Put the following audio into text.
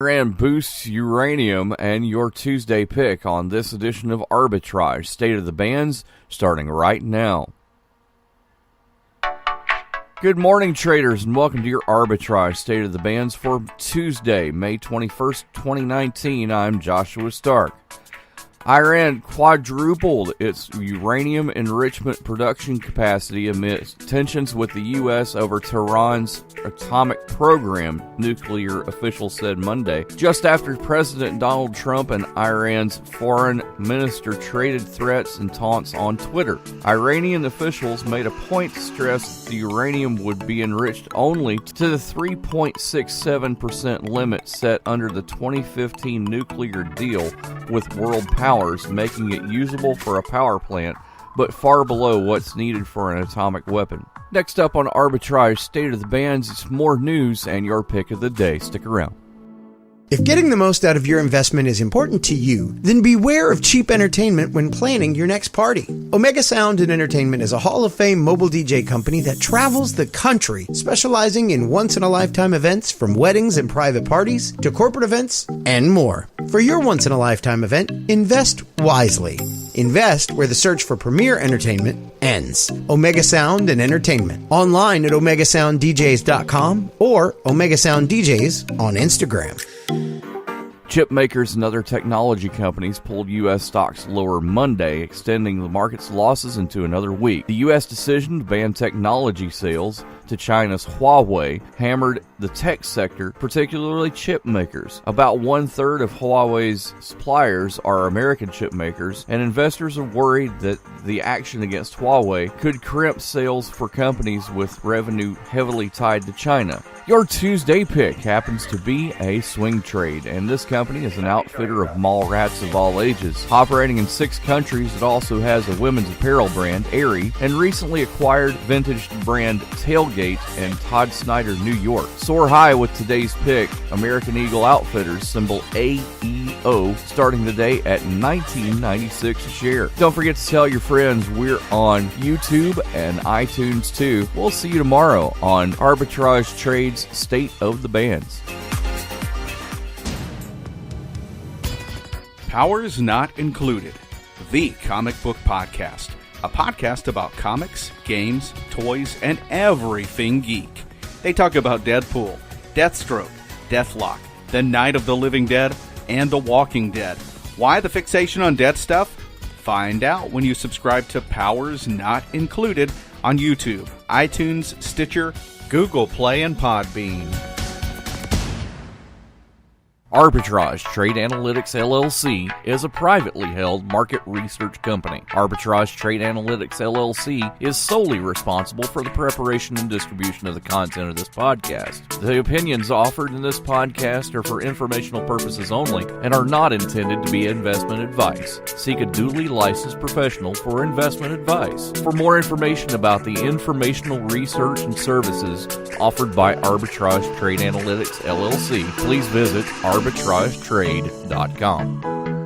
Iran boosts uranium and your Tuesday pick on this edition of Arbitrage State of the Bands, starting right now. Good morning, traders, and welcome to your Arbitrage State of the Bands for Tuesday, May 21st, 2019. I'm Joshua Stark. Iran quadrupled its uranium enrichment production capacity amidst tensions with the U.S. over Tehran's atomic program, nuclear officials said Monday, just after President Donald Trump and Iran's foreign minister traded threats and taunts on Twitter. Iranian officials made a point to stress the uranium would be enriched only to the 3.67% limit set under the 2015 nuclear deal with world powers, making it usable for a power plant, but far below what's needed for an atomic weapon. Next up on Arbitrage State of the Bands, it's more news and your pick of the day. Stick around. If getting the most out of your investment is important to you, then beware of cheap entertainment when planning your next party. Omega Sound and Entertainment is a Hall of Fame mobile DJ company that travels the country, specializing in once-in-a-lifetime events from weddings and private parties to corporate events and more. For your once-in-a-lifetime event, invest wisely. Invest where the search for premier entertainment ends. Omega Sound and Entertainment. Online at OmegaSoundDJs.com or Omega Sound DJs on Instagram. Chipmakers and other technology companies pulled U.S. stocks lower Monday, extending the market's losses into another week. The U.S. decision to ban technology sales to China's Huawei hammered the tech sector, particularly chip makers. About one-third of Huawei's suppliers are American chip makers, and investors are worried that the action against Huawei could crimp sales for companies with revenue heavily tied to China. Your Tuesday pick happens to be a swing trade, and this company is an outfitter of mallrats of all ages. Operating in 6 countries, it also has a women's apparel brand, Aerie, and recently acquired vintage brand Tailgate in Todd, Snyder, New York. Soar high with today's pick, American Eagle Outfitters, symbol AEO, starting the day at $19.96 a share. Don't forget to tell your friends we're on YouTube and iTunes too. We'll see you tomorrow on Arbitrage Trades State of the Bands. Powers Not Included, the comic book podcast. A podcast about comics, games, toys, and everything geek. They talk about Deadpool, Deathstroke, Deathlock, The Night of the Living Dead, and The Walking Dead. Why the fixation on dead stuff? Find out when you subscribe to Powers Not Included on YouTube, iTunes, Stitcher, Google Play, and Podbean. Arbitrage Trade Analytics LLC is a privately held market research company. Arbitrage Trade Analytics LLC is solely responsible for the preparation and distribution of the content of this podcast. The opinions offered in this podcast are for informational purposes only and are not intended to be investment advice. Seek a duly licensed professional for investment advice. For more information about the informational research and services offered by Arbitrage Trade Analytics LLC, please visit arbitragetrade.com.